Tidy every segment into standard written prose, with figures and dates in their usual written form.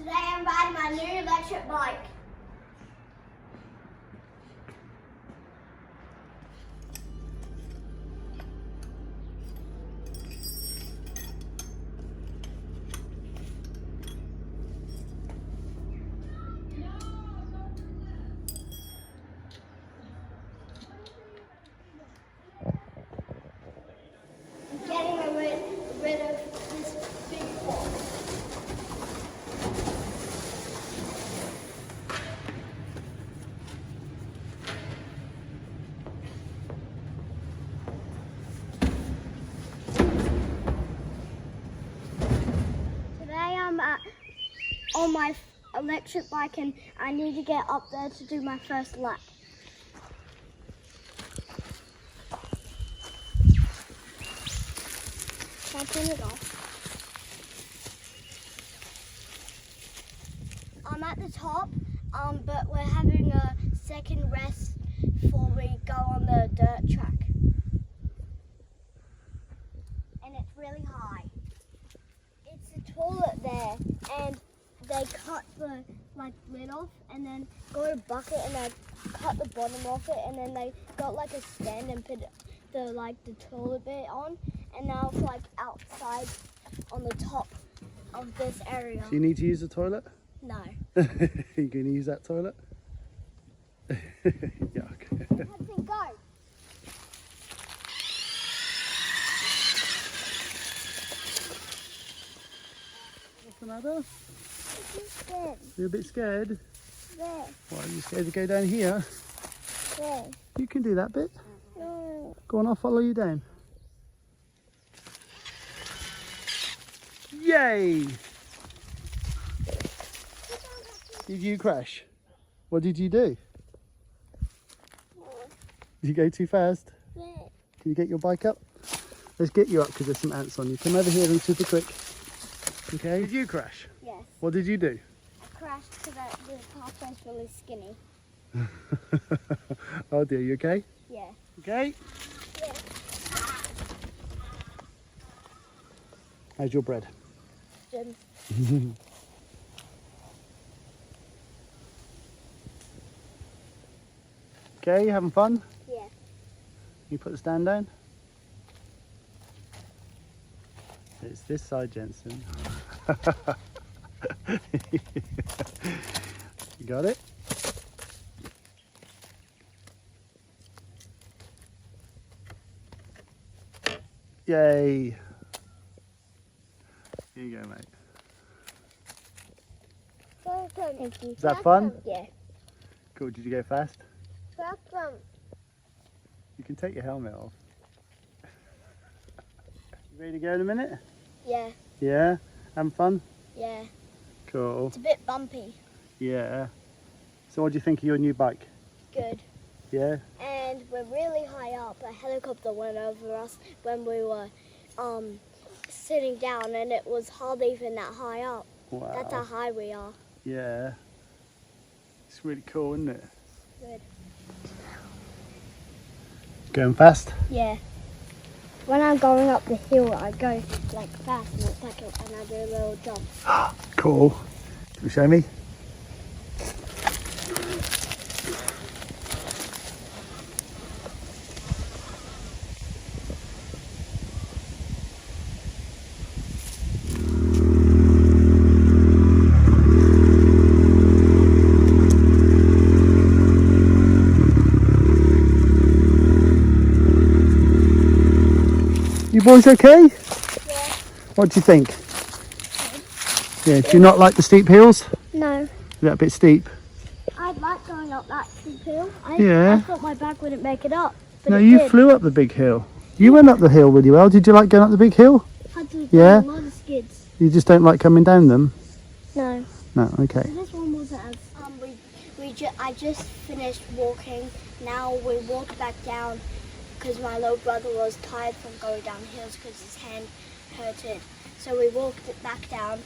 Today I'm riding my new electric bike. I'm getting rid of this big box. On my electric bike and I need to get up there to do my first lap. Can I turn it off? I'm at the top, but we're having a second rest before we go on the dirt track. And it's really high. It's a toilet there, and they cut the lid off and then got a bucket and they cut the bottom off it, and then they got like a stand and put the toilet bit on, and now it's like outside on the top of this area. So you need to use the toilet? No. You going to use that toilet? Yuck. Let's go. What's the matter? I'm scared. You're a bit scared? There. Why, are you scared to go down here? There. You can do that bit. No. Go on, I'll follow you down. Yay! Did you crash? What did you do? Did you go too fast? There. Can you get your bike up? Let's get you up because there's some ants on you. Come over here and super quick. Okay. Did you crash? Yes. What did you do? I crashed because the pathway's really skinny. Oh dear, you okay? Yeah. Okay. Yeah. How's your bread? Good. Okay, you having fun? Yeah. You put the stand down? It's this side, Jenson. You got it? Yay! Here you go, mate. Thank you. Is that fun? Yeah. Cool, did you go fast? Welcome. You can take your helmet off. You ready to go in a minute? Yeah. Yeah? Having fun? Yeah. Cool. It's a bit bumpy. Yeah. So what do you think of your new bike? Good. Yeah? And we're really high up. A helicopter went over us when we were sitting down, and it was hardly even that high up. Wow. That's how high we are. Yeah. It's really cool, isn't it? Good. Going fast? Yeah. When I'm going up the hill, I go like fast, and it's like and I do a little jump. Cool. Can you show me? You boys okay? Yeah. What do you think? Yeah, do you not like the steep hills? No. Is that a bit steep? I'd like going up that steep hill. Yeah. I thought my back wouldn't make it up. But No, it you did. flew up the big hill. You went up the hill really well. Did you like going up the big hill? Had to Yeah. do a lot of skids. You just don't like coming down them? No. No, okay. This one wasn't as. I just finished walking. Now we walked back down because my little brother was tired from going down hills because his hand hurted. So we walked it back down,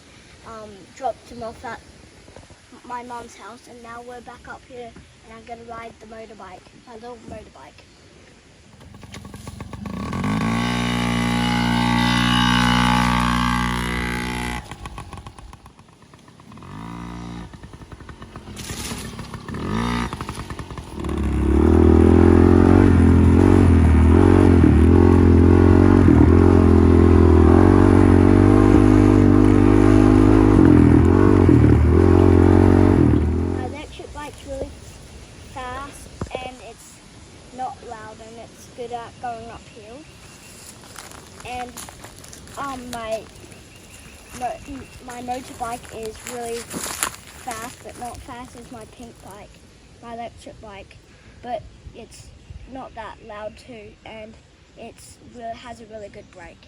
dropped him off at my mum's house, and now we're back up here, and I'm gonna ride the motorbike, my little motorbike. at going uphill. And my motorbike is really fast, but not fast as my pink bike, my electric bike. But it's not that loud too, and it has a really good brake.